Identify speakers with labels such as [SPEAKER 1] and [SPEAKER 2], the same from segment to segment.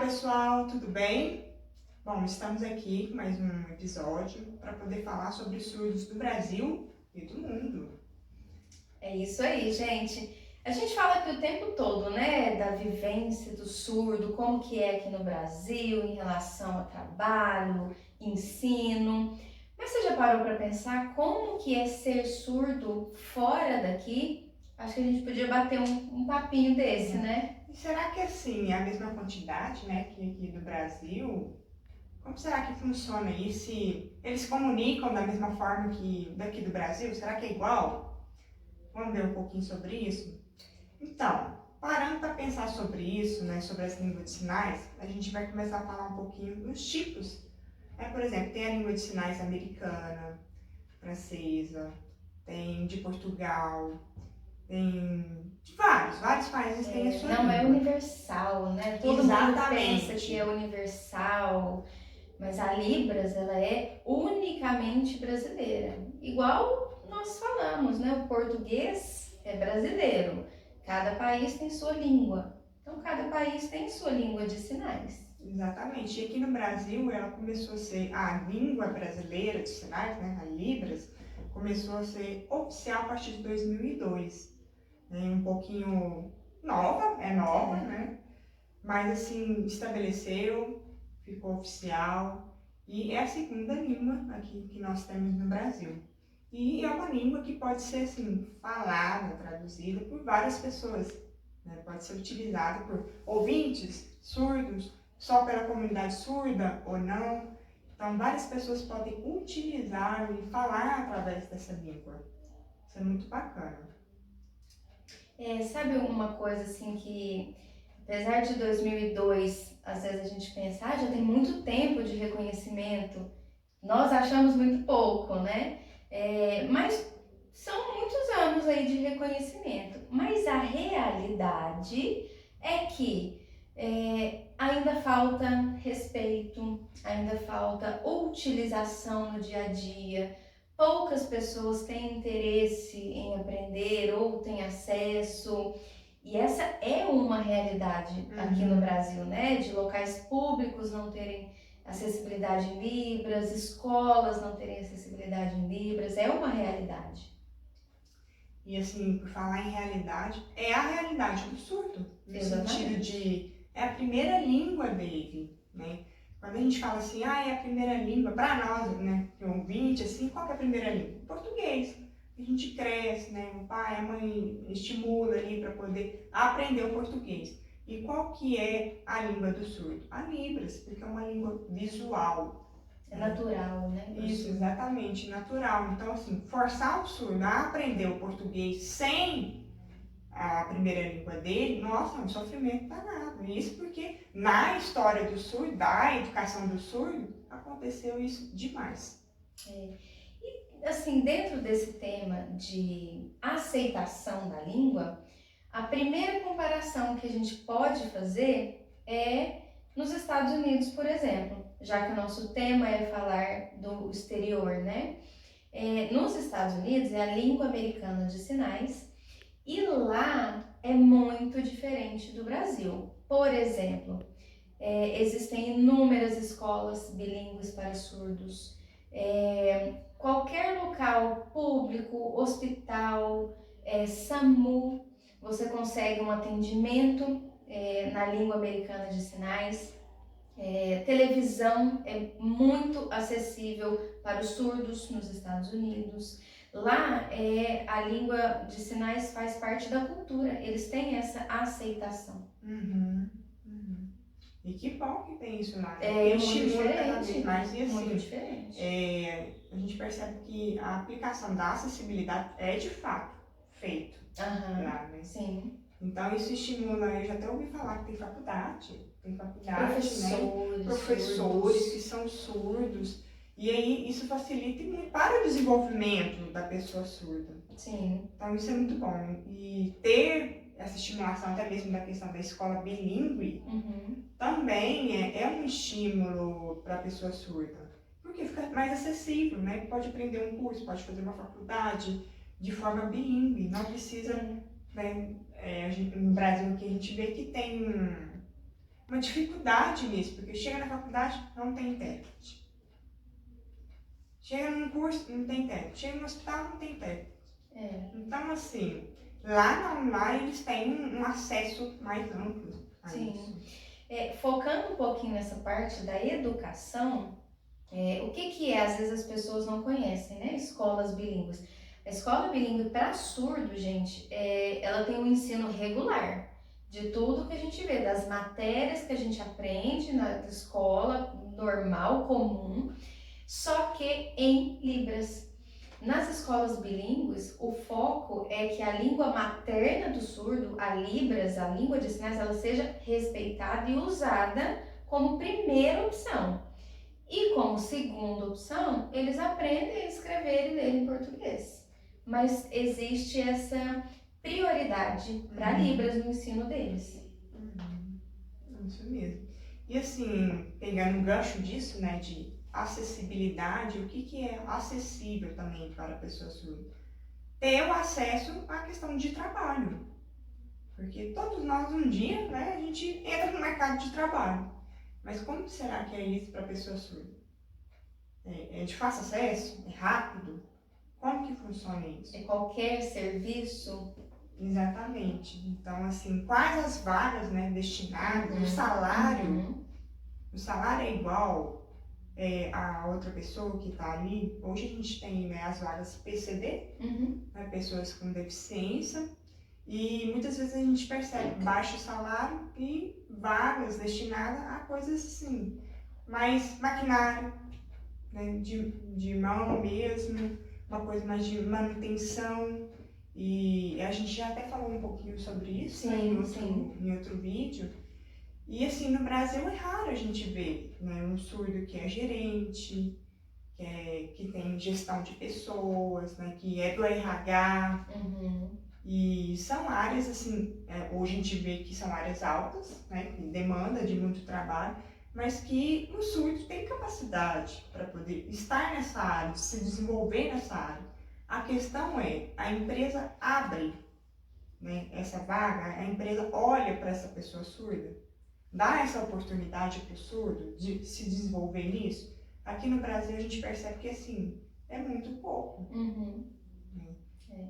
[SPEAKER 1] pessoal, tudo bem? Bom, estamos aqui com mais um episódio para poder falar sobre os surdos do Brasil e do mundo.
[SPEAKER 2] É isso aí, gente. A gente fala aqui o tempo todo, né, da vivência do surdo, como que é aqui no Brasil em relação ao trabalho, ensino. Mas você já parou para pensar como que é ser surdo fora daqui? Acho que a gente podia bater um papinho desse, né?
[SPEAKER 1] E será que assim, é a mesma quantidade, né, que aqui do Brasil? Como será que funciona isso? Se eles se comunicam da mesma forma que daqui do Brasil? Será que é igual? Vamos ver um pouquinho sobre isso? Então, parando para pensar sobre isso, né, sobre as línguas de sinais, a gente vai começar a falar um pouquinho dos tipos. Por exemplo, tem a língua de sinais americana, francesa, tem de Portugal, tem de vários países têm a sua
[SPEAKER 2] Não é
[SPEAKER 1] língua.
[SPEAKER 2] universal, né? Todo mundo pensa que é universal, mas a Libras, ela é unicamente brasileira. Igual nós falamos, né? O português é brasileiro. Cada país tem sua língua. Então, cada país tem sua língua de sinais.
[SPEAKER 1] Exatamente. E aqui no Brasil, ela começou a ser a língua brasileira de sinais, né, a Libras, começou a ser oficial a partir de 2002. Um pouquinho nova, né? Mas assim, estabeleceu, ficou oficial e é a segunda língua aqui que nós temos no Brasil. E é uma língua que pode ser assim, falada, traduzida por várias pessoas, né? Pode ser utilizada por ouvintes, surdos, só pela comunidade surda ou não. Então, várias pessoas podem utilizar e falar através dessa língua. Isso é muito bacana.
[SPEAKER 2] Sabe uma coisa assim que, apesar de 2002, às vezes a gente pensa, já tem muito tempo de reconhecimento, nós achamos muito pouco, né? Mas são muitos anos aí de reconhecimento. Mas a realidade é que ainda falta respeito, ainda falta utilização no dia a dia. Poucas pessoas têm interesse em aprender ou têm acesso. E essa é uma realidade aqui no Brasil, né? De locais públicos não terem acessibilidade em Libras, escolas não terem acessibilidade em Libras, é uma realidade.
[SPEAKER 1] E assim, por falar em realidade, é a realidade do surdo, no sentido de é a primeira língua dele, né? Quando a gente fala assim, é a primeira língua, para nós, né, que ouvinte, assim, qual que é a primeira língua? Português. A gente cresce, né, o pai, a mãe estimula ali para poder aprender o português. E qual que é a língua do surdo? A Libras, porque é uma língua visual.
[SPEAKER 2] É natural, né?
[SPEAKER 1] Isso, exatamente, natural. Então, assim, forçar o surdo a aprender o português sem a primeira língua dele, nossa, é um sofrimento danado. Isso porque na história do surdo, da educação do surdo, aconteceu isso demais.
[SPEAKER 2] E, assim, dentro desse tema de aceitação da língua, a primeira comparação que a gente pode fazer é nos Estados Unidos, por exemplo, já que o nosso tema é falar do exterior, né? Nos Estados Unidos é a língua americana de sinais e lá é muito diferente do Brasil. Por exemplo, existem inúmeras escolas bilíngues para surdos. Qualquer local público, hospital, SAMU, você consegue um atendimento na língua americana de sinais. Televisão é muito acessível para os surdos nos Estados Unidos. Lá, a língua de sinais faz parte da cultura, eles têm essa aceitação.
[SPEAKER 1] E que bom que tem isso lá.
[SPEAKER 2] É muito
[SPEAKER 1] estimula cada vez
[SPEAKER 2] diferente,
[SPEAKER 1] mais. E assim,
[SPEAKER 2] muito diferente.
[SPEAKER 1] A gente percebe que a aplicação da acessibilidade é de fato feito lá, né?
[SPEAKER 2] Sim.
[SPEAKER 1] Então isso estimula, eu já até ouvi falar que tem faculdade,
[SPEAKER 2] Professores
[SPEAKER 1] que são surdos, e aí isso facilita muito para o desenvolvimento da pessoa surda.
[SPEAKER 2] Sim.
[SPEAKER 1] Então isso é muito bom. E ter essa estimulação até mesmo da questão da escola bilíngue também é um estímulo para a pessoa surda, porque fica mais acessível, né? Pode aprender um curso, pode fazer uma faculdade de forma bilíngue, não precisa, né? No Brasil que a gente vê que tem uma dificuldade nisso, porque chega na faculdade, não tem intérprete. Chega num curso, não tem intérprete. Chega no hospital, não tem intérprete. Então, assim, lá eles têm um acesso mais amplo a isso.
[SPEAKER 2] Focando um pouquinho nessa parte da educação, o que é, às vezes as pessoas não conhecem, né? Escolas bilíngues. A escola bilíngue para surdo, gente, ela tem um ensino regular de tudo que a gente vê, das matérias que a gente aprende na escola normal, comum, só que em Libras. Nas escolas bilíngues, o foco é que a língua materna do surdo, a Libras, a língua de sinais, ela seja respeitada e usada como primeira opção. E como segunda opção, eles aprendem a escrever e ler em português. Mas existe essa prioridade para Libras no ensino deles.
[SPEAKER 1] Isso mesmo. E assim, pegando um gancho disso, né, de acessibilidade, o que é acessível também para a pessoa surda? Ter o acesso à questão de trabalho. Porque todos nós, um dia, né, a gente entra no mercado de trabalho. Mas como será que é isso para a pessoa surda? É de fácil acesso? É rápido? Como que funciona isso?
[SPEAKER 2] É qualquer serviço?
[SPEAKER 1] Exatamente. Então, assim, quais as vagas, né, destinadas, o salário é igual a outra pessoa que está ali. Hoje a gente tem, né, as vagas PCD, né, pessoas com deficiência, e muitas vezes a gente percebe baixo salário e vagas destinadas a coisas assim, mais maquinário, né, de mão mesmo, uma coisa mais de manutenção. E a gente já até falou um pouquinho sobre isso, né, em outro vídeo. E assim, no Brasil é raro a gente ver, né, um surdo que é gerente, que tem gestão de pessoas, né, que é do RH. E são áreas, assim, hoje a gente vê que são áreas altas, né, que demanda de muito trabalho, mas que o surdo tem capacidade para poder estar nessa área, se desenvolver nessa área. A questão é, a empresa abre, né, essa vaga, a empresa olha para essa pessoa surda, dá essa oportunidade para o surdo de se desenvolver nisso. Aqui no Brasil a gente percebe que, assim, é muito pouco.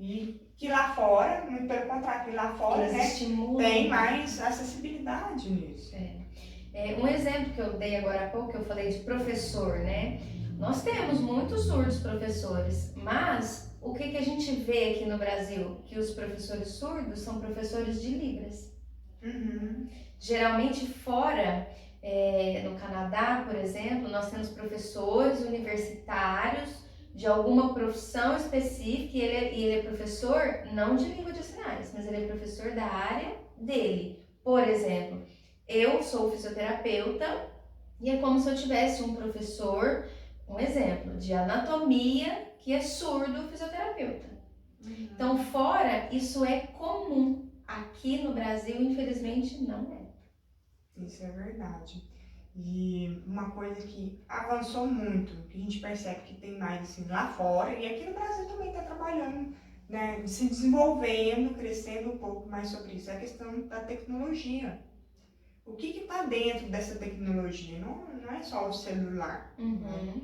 [SPEAKER 1] E que lá fora, muito pelo contrário, que lá fora, né, tem mais acessibilidade nisso.
[SPEAKER 2] Um exemplo que eu dei agora há pouco, eu falei de professor, né? Nós temos muitos surdos professores, mas o que a gente vê aqui no Brasil? Que os professores surdos são professores de Libras. Geralmente fora, no Canadá, por exemplo, nós temos professores universitários de alguma profissão específica, e ele é professor não de língua de sinais, mas ele é professor da área dele. Por exemplo, eu sou fisioterapeuta e é como se eu tivesse um professor, um exemplo, de anatomia que é surdo fisioterapeuta. Então, fora, isso é comum. Aqui no Brasil, infelizmente, não é.
[SPEAKER 1] Isso é verdade. E uma coisa que avançou muito, que a gente percebe que tem mais assim lá fora, e aqui no Brasil também está trabalhando, né, se desenvolvendo, crescendo um pouco mais sobre isso, é a questão da tecnologia. O que está dentro dessa tecnologia? Não é só o celular, né?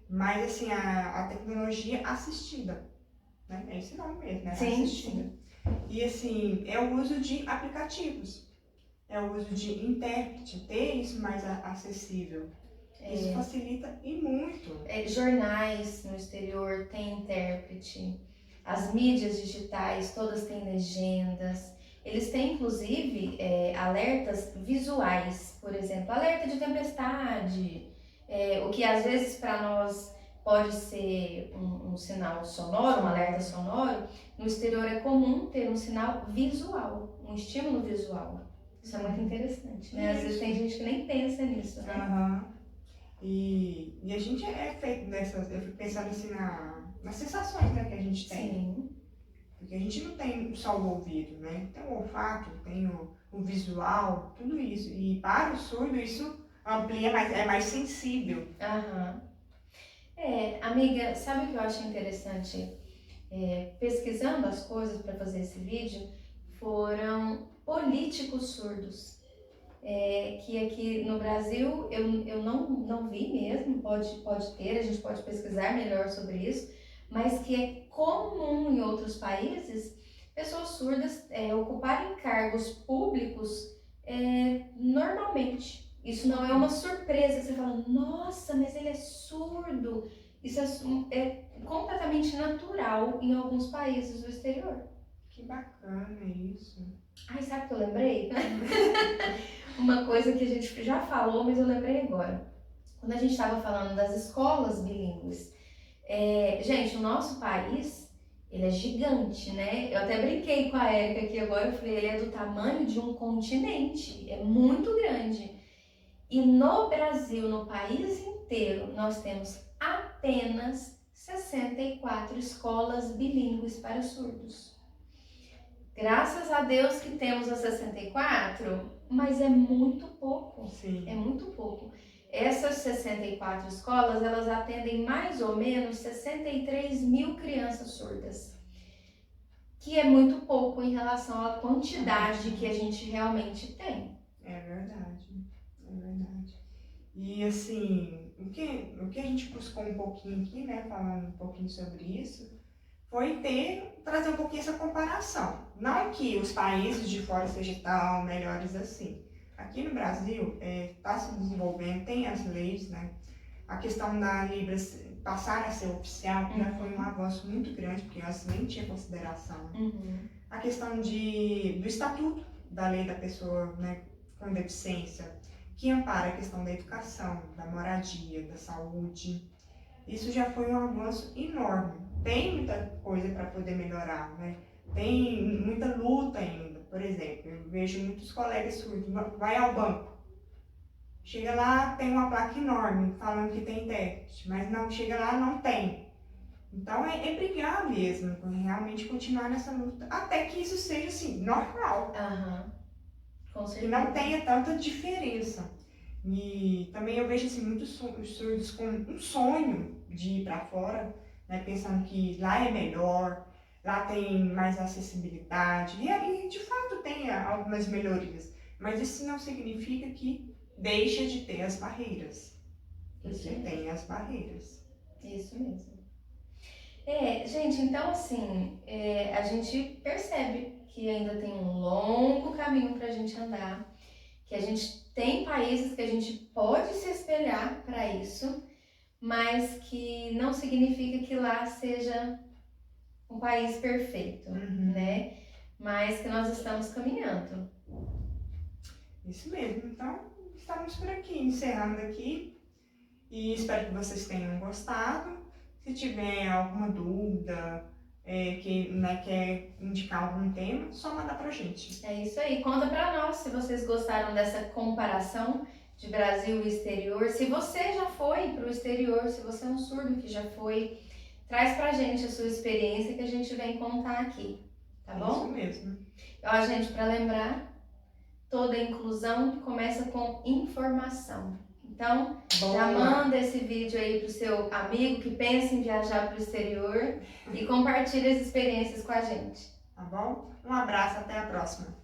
[SPEAKER 1] Mas assim, a tecnologia assistida, né? É esse nome mesmo, né? Assistida. E assim, é o uso de aplicativos, é o uso de intérprete, ter isso mais acessível. Isso facilita e muito.
[SPEAKER 2] Jornais no exterior têm intérprete, as mídias digitais todas têm legendas. Eles têm, inclusive, alertas visuais, por exemplo, alerta de tempestade, o que às vezes para nós pode ser um sinal sonoro, um alerta sonoro. No exterior é comum ter um sinal visual, um estímulo visual. Isso é muito interessante, né? Às vezes tem gente que nem pensa nisso, né?
[SPEAKER 1] E a gente é feito dessas, eu fico pensando assim nas sensações, né, que a gente tem. Porque a gente não tem só o ouvido, né? Tem o olfato, tem o visual, tudo isso. E para o surdo isso amplia, é mais sensível.
[SPEAKER 2] Amiga, sabe o que eu acho interessante? Pesquisando as coisas para fazer esse vídeo, foram políticos surdos. que aqui no Brasil eu não vi mesmo, pode ter, a gente pode pesquisar melhor sobre isso, mas que é comum em outros países pessoas surdas ocuparem cargos públicos normalmente. Isso não é uma surpresa, você fala, nossa, mas ele é surdo. Isso é completamente natural em alguns países do exterior.
[SPEAKER 1] Que bacana isso.
[SPEAKER 2] Ai, sabe o que eu lembrei? Uma coisa que a gente já falou, mas eu lembrei agora. Quando a gente estava falando das escolas bilíngues, gente, o nosso país, ele é gigante, né? Eu até brinquei com a Érica aqui agora, eu falei, ele é do tamanho de um continente, é muito grande. E no Brasil, no país inteiro, nós temos apenas 64 escolas bilíngues para surdos. Graças a Deus que temos as 64, mas é muito pouco.
[SPEAKER 1] Sim.
[SPEAKER 2] É muito pouco. Essas 64 escolas, elas atendem mais ou menos 63 mil crianças surdas, que é muito pouco em relação à quantidade que a gente realmente tem.
[SPEAKER 1] É verdade, é verdade. E assim, o que a gente buscou um pouquinho aqui, né, falando um pouquinho sobre isso, foi trazer um pouquinho essa comparação. Não que os países de fora sejam tão melhores assim. Aqui no Brasil está se desenvolvendo, tem as leis, né? A questão da Libras passar a ser oficial já foi um avanço muito grande, porque antes nem tinha consideração. A questão do estatuto da lei da pessoa, né, com deficiência, que ampara a questão da educação, da moradia, da saúde. Isso já foi um avanço enorme. Tem muita coisa para poder melhorar, né? Tem muita luta ainda. Por exemplo, eu vejo muitos colegas surdos, vai ao banco, chega lá, tem uma placa enorme falando que tem intérprete, mas não, chega lá, não tem. Então é brigar mesmo, realmente continuar nessa luta, até que isso seja assim, normal.
[SPEAKER 2] Com certeza.
[SPEAKER 1] Que não tenha tanta diferença. E também eu vejo assim, muitos surdos com um sonho de ir para fora, né, pensando que lá é melhor, lá tem mais acessibilidade, e ali de fato tem algumas melhorias, mas isso não significa que deixa de ter as barreiras, porque tem as barreiras.
[SPEAKER 2] Isso mesmo. Gente, então assim, a gente percebe que ainda tem um longo caminho para a gente andar, que a gente tem países que a gente pode se espelhar para isso, mas que não significa que lá seja um país perfeito, né? Mas que nós estamos caminhando.
[SPEAKER 1] Isso mesmo, então estamos por aqui, encerrando aqui, e espero que vocês tenham gostado. Se tiver alguma dúvida, quer indicar algum tema, só mandar pra gente.
[SPEAKER 2] É isso aí, conta pra nós se vocês gostaram dessa comparação de Brasil e exterior. Se você já foi pro exterior, se você é um surdo que já foi, traz pra gente a sua experiência que a gente vem contar aqui, tá bom?
[SPEAKER 1] Isso mesmo.
[SPEAKER 2] Ó, gente, pra lembrar, toda inclusão começa com informação. Então, já manda esse vídeo aí pro seu amigo que pensa em viajar pro exterior e compartilha as experiências com a gente.
[SPEAKER 1] Tá bom? Um abraço, até a próxima.